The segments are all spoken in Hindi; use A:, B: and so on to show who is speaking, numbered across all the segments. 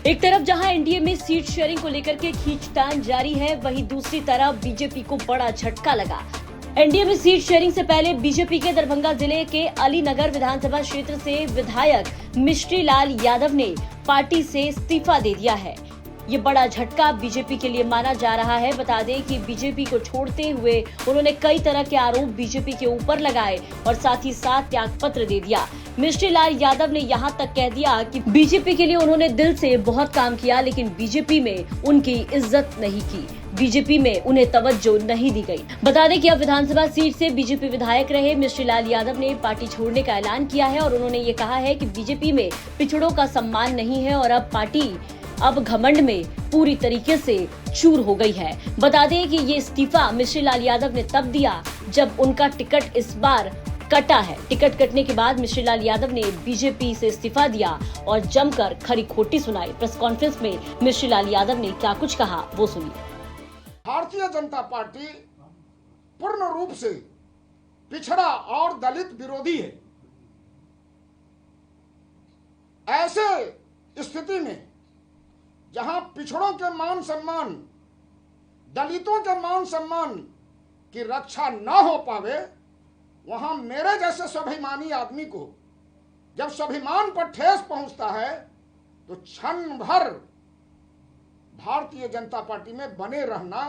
A: एक तरफ जहां एनडीए में सीट शेयरिंग को लेकर के खींचतान जारी है, वहीं दूसरी तरफ बीजेपी को बड़ा झटका लगा। एनडीए में सीट शेयरिंग से पहले बीजेपी के दरभंगा जिले के अलीनगर विधानसभा क्षेत्र से विधायक मिश्री लाल यादव ने पार्टी से इस्तीफा दे दिया है। ये बड़ा झटका बीजेपी के लिए माना जा रहा है। बता दें कि बीजेपी को छोड़ते हुए उन्होंने कई तरह के आरोप बीजेपी के ऊपर लगाए और साथ ही साथ त्यागपत्र दे दिया। मिश्री लाल यादव ने यहां तक कह दिया कि बीजेपी के लिए उन्होंने दिल से बहुत काम किया, लेकिन बीजेपी में उनकी इज्जत नहीं की, बीजेपी में उन्हें तवज्जो नहीं दी गई। बता दें कि अब विधानसभा सीट से बीजेपी विधायक रहे मिश्री लाल यादव ने पार्टी छोड़ने का ऐलान किया है और उन्होंने ये कहा है कि बीजेपी में पिछड़ों का सम्मान नहीं है और अब पार्टी अब घमंड में पूरी तरीके से चूर हो गई है। बता दें कि ये इस्तीफा मिश्री लाल यादव ने तब दिया जब उनका टिकट इस बार कटा है। टिकट कटने के बाद मिश्री लाल यादव ने बीजेपी से इस्तीफा दिया और जमकर खरी खोटी सुनाई। प्रेस कॉन्फ्रेंस में मिश्री लाल यादव ने क्या कुछ कहा वो सुनिए।
B: भारतीय जनता पार्टी पूर्ण रूप से पिछड़ा और दलित विरोधी है। ऐसे स्थिति में जहां पिछड़ों के मान सम्मान, दलितों के मान सम्मान की रक्षा न हो पावे, वहां मेरे जैसे स्वाभिमानी आदमी को जब स्वाभिमान पर ठेस पहुंचता है तो क्षण भर भारतीय जनता पार्टी में बने रहना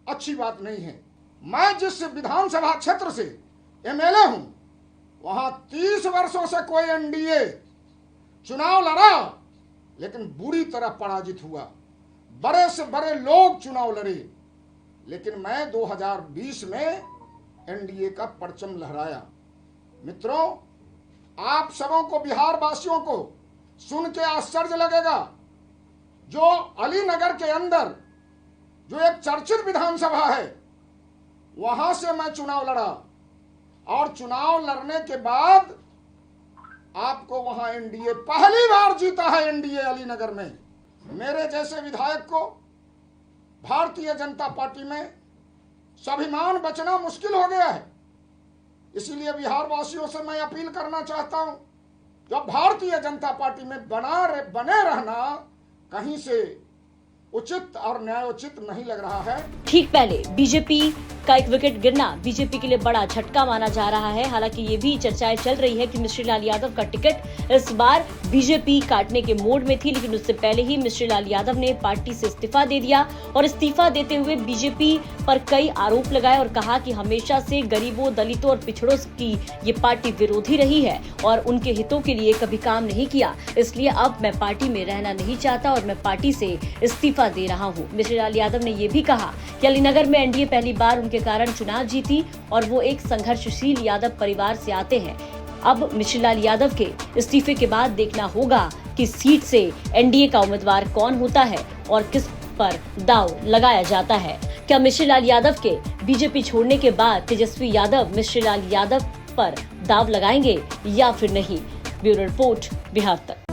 B: अच्छी बात नहीं है। मैं जिस विधानसभा क्षेत्र से एमएलए हूं, वहां 30 वर्षों से कोई एनडीए चुनाव लड़ा, लेकिन बुरी तरह पराजित हुआ। बड़े से बड़े लोग चुनाव लड़े, लेकिन मैं 2020 में एनडीए का परचम लहराया। मित्रों, आप सबों को, बिहार वासियों को सुन के आश्चर्य लगेगा, जो अलीनगर के अंदर जो एक चर्चित विधानसभा है, वहां से मैं चुनाव लड़ा और चुनाव लड़ने के बाद आपको वहां एनडीए पहली बार जीता है। एनडीए अलीनगर में मेरे जैसे विधायक को भारतीय जनता पार्टी में स्वाभिमान बचना मुश्किल हो गया है। इसीलिए बिहार वासियों से मैं अपील करना चाहता हूं, जब भारतीय जनता पार्टी में बने रहना कहीं से उचित और न्यायोचित नहीं लग रहा है।
A: ठीक पहले बीजेपी का एक विकेट गिरना बीजेपी के लिए बड़ा झटका माना जा रहा है। हालांकि ये भी चर्चाएं चल रही है कि मिश्री लाल यादव का टिकट इस बार बीजेपी काटने के मोड में थी, लेकिन उससे पहले ही मिश्री लाल यादव ने पार्टी से इस्तीफा दे दिया और इस्तीफा देते हुए बीजेपी पर कई आरोप लगाए और कहा कि हमेशा से गरीबों, दलितों और पिछड़ों की ये पार्टी विरोधी रही है और उनके हितों के लिए कभी काम नहीं किया, इसलिए अब मैं पार्टी में रहना नहीं चाहता और मैं पार्टी से इस्तीफा दे रहा हूँ। मिश्री लाल यादव ने ये भी कहा कि अलीनगर में एनडीए पहली बार उनके कारण चुनाव जीती और वो एक संघर्षशील यादव परिवार से आते हैं। अब मिश्री लाल यादव के इस्तीफे के बाद देखना होगा कि सीट से एनडीए का उम्मीदवार कौन होता है और किस पर दांव लगाया जाता है। क्या मिश्री लाल यादव के बीजेपी छोड़ने के बाद तेजस्वी यादव मिश्री लाल यादव पर दांव लगाएंगे या फिर नहीं? ब्यूरो रिपोर्ट, बिहार तक।